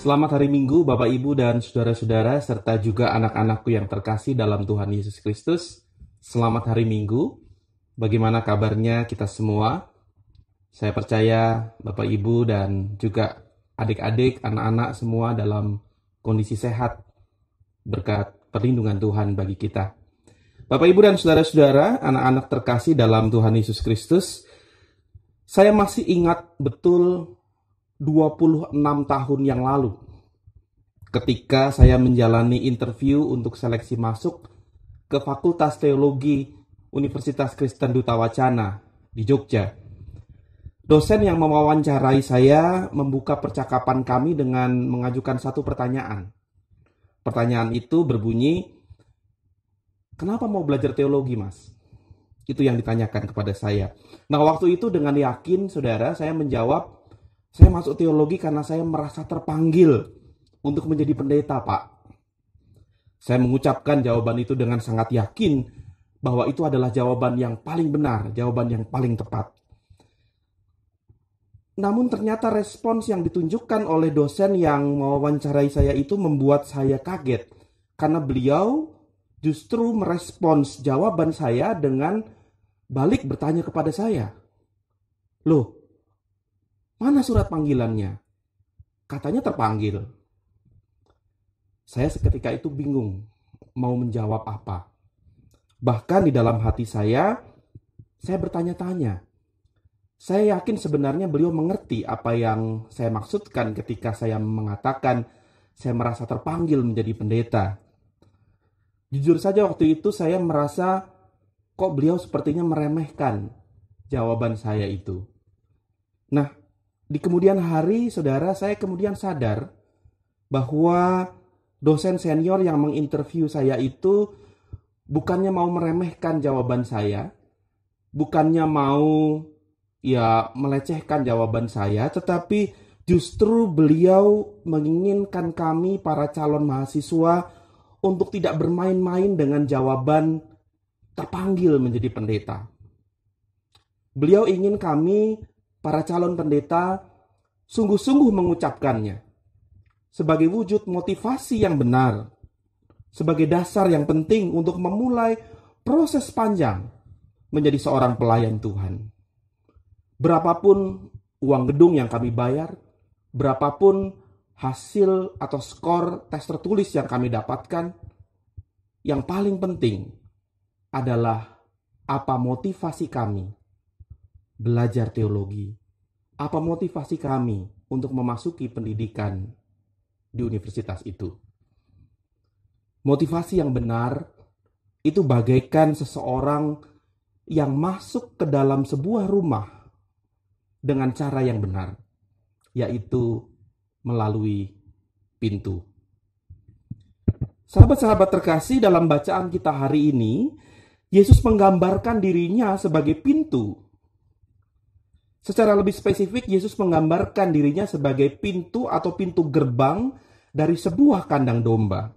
Selamat hari Minggu, Bapak, Ibu, dan saudara-saudara, serta juga anak-anakku yang terkasih dalam Tuhan Yesus Kristus. Selamat hari Minggu. Bagaimana kabarnya kita semua? Saya percaya Bapak, Ibu, dan juga adik-adik, anak-anak semua dalam kondisi sehat berkat perlindungan Tuhan bagi kita. Bapak, Ibu, dan saudara-saudara, anak-anak terkasih dalam Tuhan Yesus Kristus, saya masih ingat betul 26 tahun yang lalu, ketika saya menjalani interview untuk seleksi masuk ke Fakultas Teologi Universitas Kristen Duta Wacana di Jogja. Dosen yang mewawancarai saya membuka percakapan kami dengan mengajukan satu pertanyaan. Pertanyaan itu berbunyi, "Kenapa mau belajar teologi, Mas?" Itu yang ditanyakan kepada saya. Nah, waktu itu dengan yakin, saudara, saya menjawab, "Saya masuk teologi karena saya merasa terpanggil untuk menjadi pendeta, Pak." Saya mengucapkan jawaban itu dengan sangat yakin bahwa itu adalah jawaban yang paling benar, jawaban yang paling tepat. Namun ternyata respons yang ditunjukkan oleh dosen yang mewawancarai saya itu membuat saya kaget. Karena beliau justru merespons jawaban saya dengan balik bertanya kepada saya, "Loh, mana surat panggilannya? Katanya terpanggil." Saya seketika itu bingung mau menjawab apa. Bahkan di dalam hati saya bertanya-tanya. Saya yakin sebenarnya beliau mengerti apa yang saya maksudkan ketika saya mengatakan saya merasa terpanggil menjadi pendeta. Jujur saja waktu itu saya merasa kok beliau sepertinya meremehkan jawaban saya itu. Nah, di kemudian hari, saudara, saya kemudian sadar bahwa dosen senior yang menginterview saya itu bukannya mau meremehkan jawaban saya, bukannya mau melecehkan jawaban saya, tetapi justru beliau menginginkan kami para calon mahasiswa untuk tidak bermain-main dengan jawaban terpanggil menjadi pendeta. Beliau ingin kami para calon pendeta sungguh-sungguh mengucapkannya sebagai wujud motivasi yang benar, sebagai dasar yang penting untuk memulai proses panjang menjadi seorang pelayan Tuhan. Berapapun uang gedung yang kami bayar, berapapun hasil atau skor tes tertulis yang kami dapatkan, yang paling penting adalah apa motivasi kami belajar teologi, apa motivasi kami untuk memasuki pendidikan di universitas itu. Motivasi yang benar itu bagaikan seseorang yang masuk ke dalam sebuah rumah dengan cara yang benar, yaitu melalui pintu. Sahabat-sahabat terkasih, dalam bacaan kita hari ini, Yesus menggambarkan dirinya sebagai pintu. Secara lebih spesifik, Yesus menggambarkan dirinya sebagai pintu atau pintu gerbang dari sebuah kandang domba.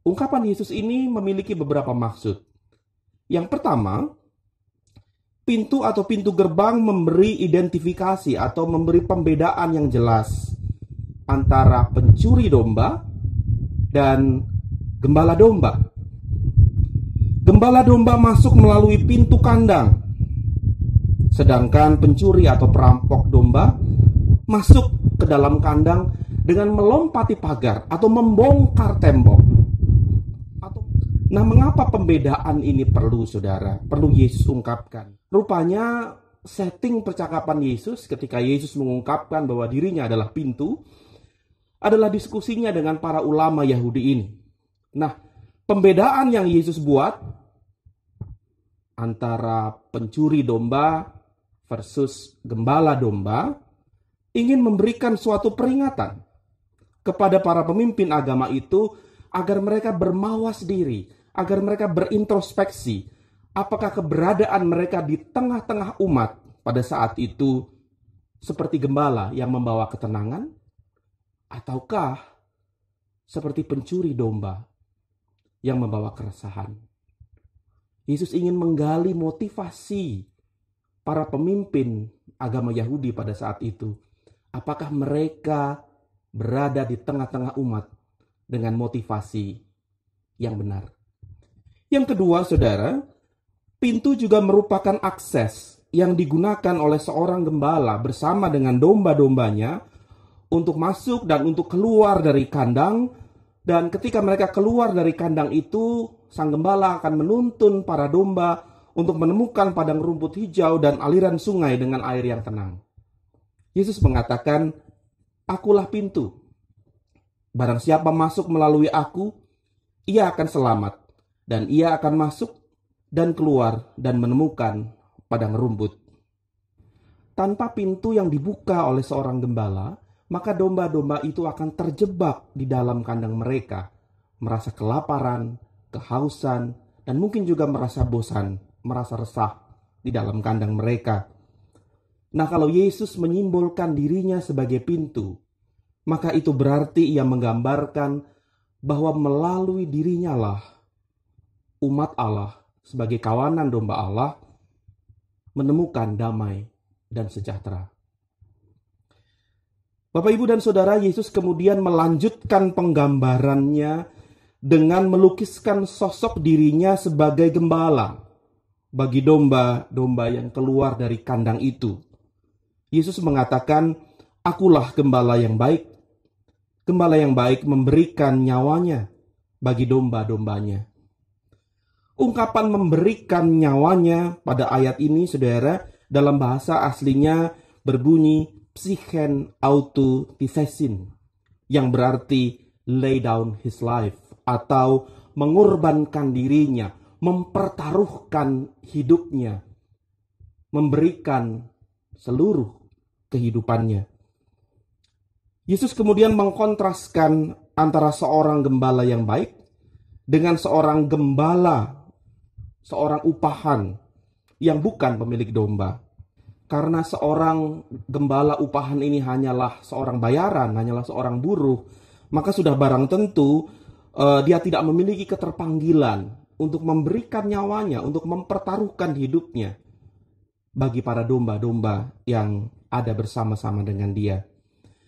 Ungkapan Yesus ini memiliki beberapa maksud. Yang pertama, pintu atau pintu gerbang memberi identifikasi atau memberi pembedaan yang jelas antara pencuri domba dan gembala domba. Gembala domba masuk melalui pintu kandang, sedangkan pencuri atau perampok domba masuk ke dalam kandang dengan melompati pagar atau membongkar tembok. Nah, mengapa pembedaan ini perlu, saudara? Perlu Yesus ungkapkan. Rupanya setting percakapan Yesus ketika Yesus mengungkapkan bahwa dirinya adalah pintu adalah diskusinya dengan para ulama Yahudi ini. Nah, pembedaan yang Yesus buat antara pencuri domba versus gembala domba ingin memberikan suatu peringatan kepada para pemimpin agama itu agar mereka bermawas diri, agar mereka berintrospeksi. Apakah keberadaan mereka di tengah-tengah umat pada saat itu seperti gembala yang membawa ketenangan? Ataukah seperti pencuri domba yang membawa keresahan? Yesus ingin menggali motivasi para pemimpin agama Yahudi pada saat itu. Apakah mereka berada di tengah-tengah umat dengan motivasi yang benar? Yang kedua, saudara, pintu juga merupakan akses yang digunakan oleh seorang gembala bersama dengan domba-dombanya untuk masuk dan untuk keluar dari kandang. Dan ketika mereka keluar dari kandang itu, sang gembala akan menuntun para domba untuk menemukan padang rumput hijau dan aliran sungai dengan air yang tenang. Yesus mengatakan, "Akulah pintu. Barang siapa masuk melalui aku, ia akan selamat, dan ia akan masuk dan keluar dan menemukan padang rumput." Tanpa pintu yang dibuka oleh seorang gembala, maka domba-domba itu akan terjebak di dalam kandang mereka, merasa kelaparan, kehausan, dan mungkin juga merasa bosan, merasa resah di dalam kandang mereka. Nah, kalau Yesus menyimbolkan dirinya sebagai pintu, maka itu berarti ia menggambarkan bahwa melalui dirinya lah umat Allah sebagai kawanan domba Allah menemukan damai dan sejahtera. Bapak, Ibu, dan Saudara, Yesus kemudian melanjutkan penggambarannya dengan melukiskan sosok dirinya sebagai gembala bagi domba-domba yang keluar dari kandang itu. Yesus mengatakan, "Akulah gembala yang baik. Gembala yang baik memberikan nyawanya bagi domba-dombanya." Ungkapan memberikan nyawanya pada ayat ini, saudara, dalam bahasa aslinya berbunyi psychen autotithesin, yang berarti lay down his life, atau mengorbankan dirinya, mempertaruhkan hidupnya, memberikan seluruh kehidupannya. Yesus kemudian mengkontraskan antara seorang gembala yang baik dengan seorang gembala, seorang upahan yang bukan pemilik domba. Karena seorang gembala upahan ini hanyalah seorang bayaran, hanyalah seorang buruh, maka sudah barang tentu dia tidak memiliki keterpanggilan untuk memberikan nyawanya, untuk mempertaruhkan hidupnya bagi para domba-domba yang ada bersama-sama dengan dia.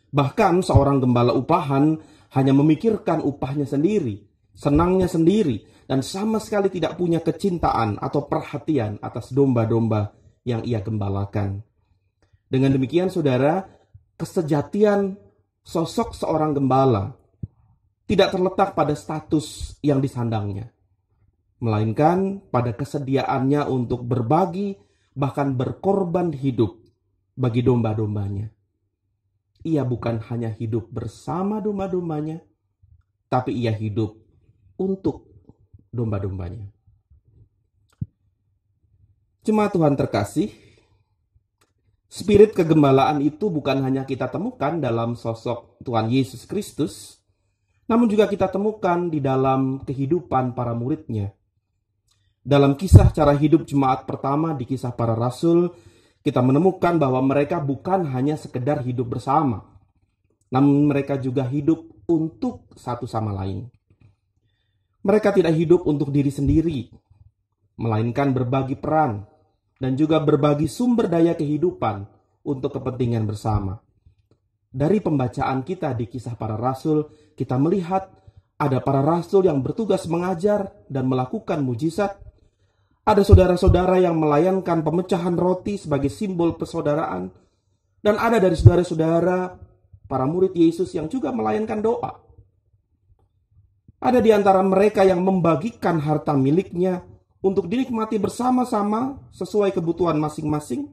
Bahkan seorang gembala upahan hanya memikirkan upahnya sendiri, senangnya sendiri, dan sama sekali tidak punya kecintaan atau perhatian atas domba-domba yang ia gembalakan. Dengan demikian, saudara, kesejatian sosok seorang gembala tidak terletak pada status yang disandangnya, melainkan pada kesediaannya untuk berbagi, bahkan berkorban hidup bagi domba-dombanya. Ia bukan hanya hidup bersama domba-dombanya, tapi ia hidup untuk domba-dombanya. Jemaat Tuhan terkasih, spirit kegembalaan itu bukan hanya kita temukan dalam sosok Tuhan Yesus Kristus, namun juga kita temukan di dalam kehidupan para muridnya. Dalam kisah cara hidup jemaat pertama di Kisah Para Rasul, kita menemukan bahwa mereka bukan hanya sekedar hidup bersama, namun mereka juga hidup untuk satu sama lain. Mereka tidak hidup untuk diri sendiri, melainkan berbagi peran dan juga berbagi sumber daya kehidupan untuk kepentingan bersama. Dari pembacaan kita di Kisah Para Rasul, kita melihat ada para rasul yang bertugas mengajar dan melakukan mujizat. Ada saudara-saudara yang melayankan pemecahan roti sebagai simbol persaudaraan. Dan ada dari saudara-saudara, para murid Yesus yang juga melayankan doa. Ada di antara mereka yang membagikan harta miliknya untuk dinikmati bersama-sama sesuai kebutuhan masing-masing.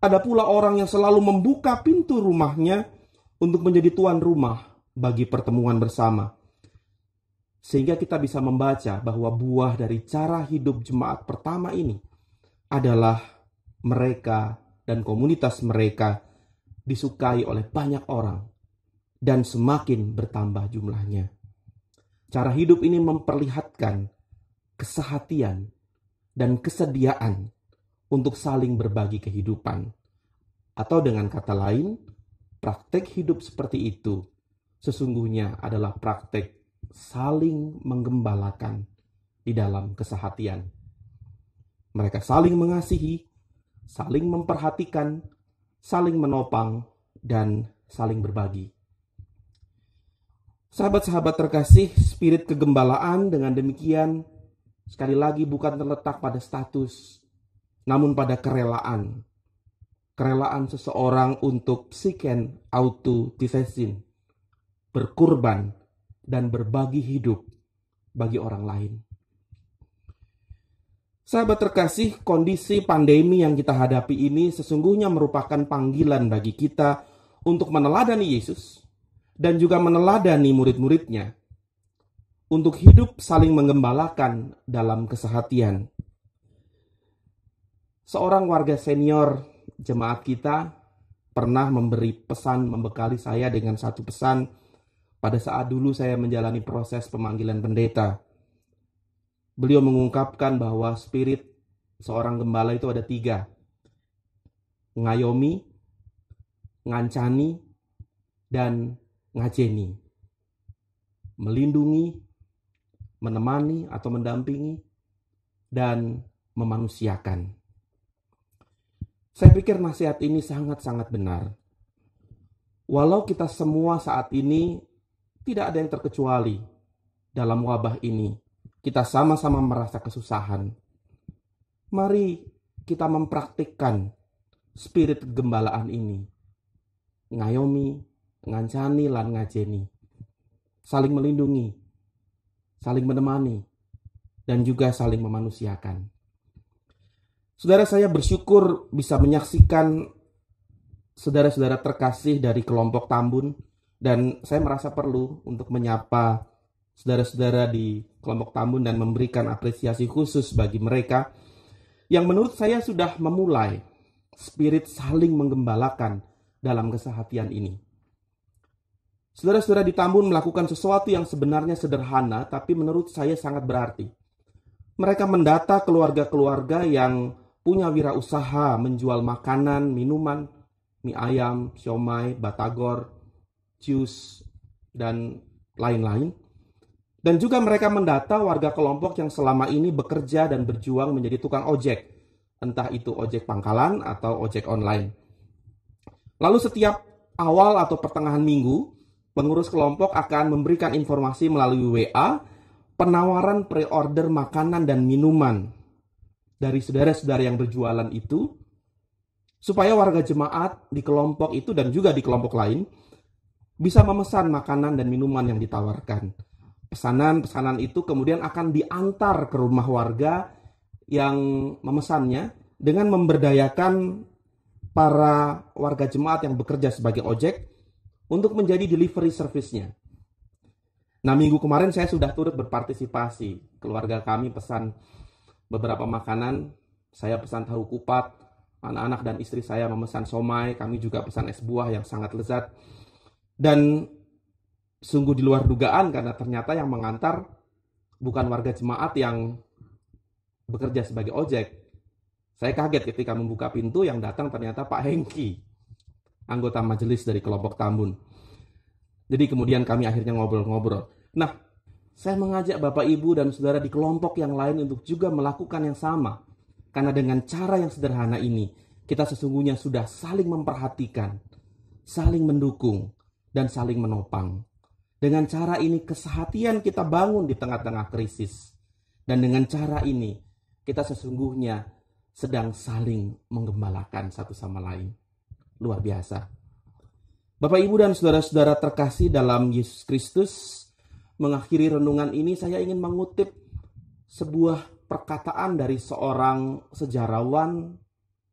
Ada pula orang yang selalu membuka pintu rumahnya untuk menjadi tuan rumah bagi pertemuan bersama. Sehingga kita bisa membaca bahwa buah dari cara hidup jemaat pertama ini adalah mereka dan komunitas mereka disukai oleh banyak orang dan semakin bertambah jumlahnya. Cara hidup ini memperlihatkan kesehatian dan kesediaan untuk saling berbagi kehidupan. Atau dengan kata lain, praktek hidup seperti itu sesungguhnya adalah praktek saling menggembalakan di dalam kesehatian. Mereka saling mengasihi, saling memperhatikan, saling menopang, dan saling berbagi. Sahabat-sahabat terkasih, spirit kegembalaan dengan demikian sekali lagi bukan terletak pada status, namun pada kerelaan. Kerelaan seseorang untuk psiken autodefesin, berkurban dan berbagi hidup bagi orang lain. Sahabat terkasih, kondisi pandemi yang kita hadapi ini sesungguhnya merupakan panggilan bagi kita untuk meneladani Yesus dan juga meneladani murid-muridnya untuk hidup saling menggembalakan dalam kesehatian. Seorang warga senior jemaat kita pernah membekali saya dengan satu pesan pada saat dulu saya menjalani proses pemanggilan pendeta. Beliau mengungkapkan bahwa spirit seorang gembala itu ada 3. Ngayomi, ngancani, dan ngajeni. Melindungi, menemani atau mendampingi, dan memanusiakan. Saya pikir nasihat ini sangat-sangat benar. Walau kita semua saat ini tidak ada yang terkecuali dalam wabah ini, kita sama-sama merasa kesusahan. Mari kita mempraktikkan spirit kegembalaan ini. Ngayomi, ngancani, lan ngajeni. Saling melindungi, saling menemani, dan juga saling memanusiakan. Saudara, saya bersyukur bisa menyaksikan saudara-saudara terkasih dari kelompok Tambun, dan saya merasa perlu untuk menyapa saudara-saudara di kelompok Tambun dan memberikan apresiasi khusus bagi mereka yang menurut saya sudah memulai spirit saling menggembalakan dalam kesehatian ini. Saudara-saudara di Tambun melakukan sesuatu yang sebenarnya sederhana, tapi menurut saya sangat berarti. Mereka mendata keluarga-keluarga yang punya wirausaha menjual makanan, minuman, mie ayam, siomay, batagor, jus, dan lain-lain. Dan juga mereka mendata warga kelompok yang selama ini bekerja dan berjuang menjadi tukang ojek, entah itu ojek pangkalan atau ojek online. Lalu setiap awal atau pertengahan minggu, pengurus kelompok akan memberikan informasi melalui WA, penawaran pre-order makanan dan minuman dari saudara-saudara yang berjualan itu, supaya warga jemaat di kelompok itu dan juga di kelompok lain bisa memesan makanan dan minuman yang ditawarkan. Pesanan-pesanan itu kemudian akan diantar ke rumah warga yang memesannya dengan memberdayakan para warga jemaat yang bekerja sebagai ojek untuk menjadi delivery service-nya. Nah, minggu kemarin saya sudah turut berpartisipasi. Keluarga kami pesan beberapa makanan, saya pesan tahu kupat, anak-anak dan istri saya memesan somai, kami juga pesan es buah yang sangat lezat. Dan sungguh di luar dugaan karena ternyata yang mengantar bukan warga jemaat yang bekerja sebagai ojek. Saya kaget ketika membuka pintu, yang datang ternyata Pak Hengki, anggota majelis dari kelompok Tambun. Jadi kemudian kami akhirnya ngobrol-ngobrol. Nah, saya mengajak Bapak Ibu dan Saudara di kelompok yang lain untuk juga melakukan yang sama. Karena dengan cara yang sederhana ini, kita sesungguhnya sudah saling memperhatikan, saling mendukung, dan saling menopang. Dengan cara ini kesehatian kita bangun di tengah-tengah krisis. Dan dengan cara ini kita sesungguhnya sedang saling menggembalakan satu sama lain. Luar biasa. Bapak Ibu dan saudara-saudara terkasih dalam Yesus Kristus, mengakhiri renungan ini saya ingin mengutip sebuah perkataan dari seorang sejarawan,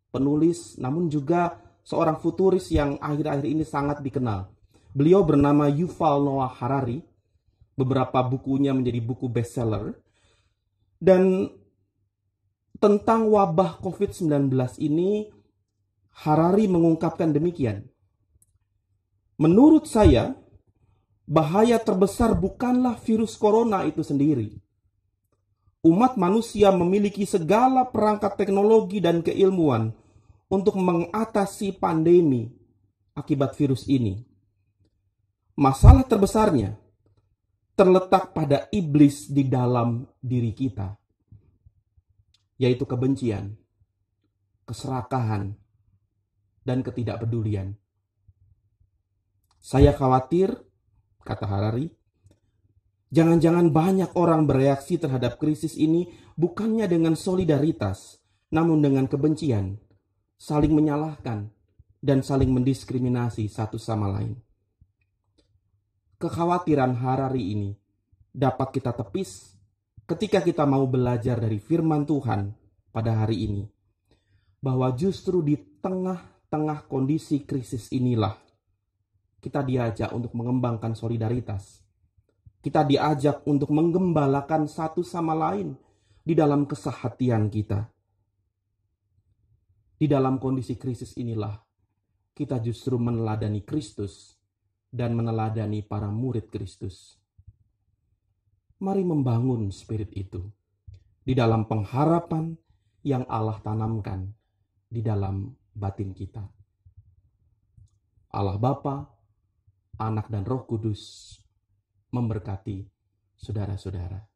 penulis, namun juga seorang futuris yang akhir-akhir ini sangat dikenal. Beliau bernama Yuval Noah Harari. Beberapa bukunya menjadi buku bestseller. Dan tentang wabah COVID-19 ini, Harari mengungkapkan demikian. Menurut saya, bahaya terbesar bukanlah virus corona itu sendiri. Umat manusia memiliki segala perangkat teknologi dan keilmuan untuk mengatasi pandemi akibat virus ini. Masalah terbesarnya terletak pada iblis di dalam diri kita, yaitu kebencian, keserakahan, dan ketidakpedulian. Saya khawatir, kata Harari, jangan-jangan banyak orang bereaksi terhadap krisis ini bukannya dengan solidaritas, namun dengan kebencian, saling menyalahkan, dan saling mendiskriminasi satu sama lain. Kekhawatiran Harari ini dapat kita tepis ketika kita mau belajar dari firman Tuhan pada hari ini, bahwa justru di tengah-tengah kondisi krisis inilah kita diajak untuk mengembangkan solidaritas. Kita diajak untuk menggembalakan satu sama lain di dalam kesehatian kita. Di dalam kondisi krisis inilah kita justru meneladani Kristus dan meneladani para murid Kristus. Mari membangun spirit itu di dalam pengharapan yang Allah tanamkan di dalam batin kita. Allah Bapa, Anak dan Roh Kudus memberkati saudara-saudara.